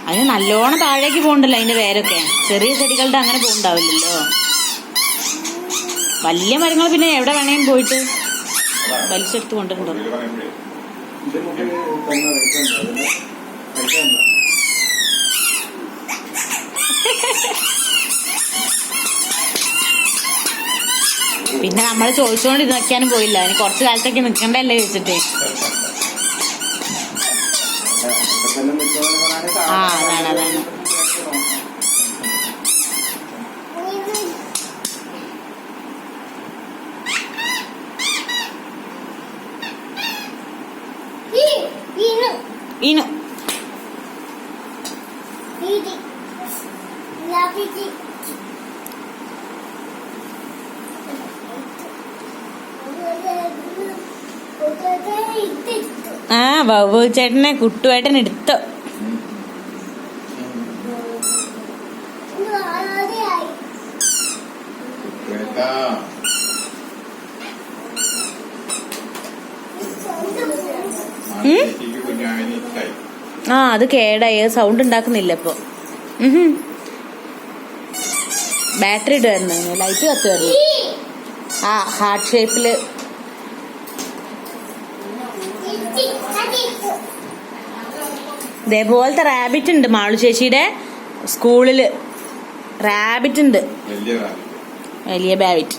അതിന് നല്ലോണം താഴേക്ക് പോകണ്ടല്ലോ അതിന്റെ വേരൊക്കെ. ചെറിയ ചെടികളുടെ അങ്ങനെ പോകണ്ടാവില്ലല്ലോ. വലിയ മരങ്ങൾ പിന്നെ എവിടെ വേണേലും പോയിട്ട് വലിച്ചെടുത്ത് കൊണ്ടുണ്ടോ. പിന്നെ നമ്മൾ ചോദിച്ചുകൊണ്ട് ഇത് നിൽക്കാനും പോയില്ല. അതിന് കുറച്ച് കാലത്തേക്ക് നിൽക്കണ്ടല്ലേ ചോദിച്ചിട്ട്. അതാണ്. ഈനു ബാബു ചേട്ടനെ കുട്ടുവേട്ടൻ എടുത്തോ. അത് കേടായി. സൗണ്ട് ഉണ്ടാക്കുന്നില്ല ഇപ്പൊ. ബാറ്ററി ഇടുമായിരുന്നു. ലൈറ്റ് കത്തുമായിരുന്നു. ഹാർട്ട് ഷേപ്പില്. ഇതേപോലത്തെ റാബിറ്റ് ഉണ്ട് മാളു ചേച്ചിയുടെ സ്കൂളില്. റാബിറ്റ് ഉണ്ട്, വലിയ ബാബിറ്റ്.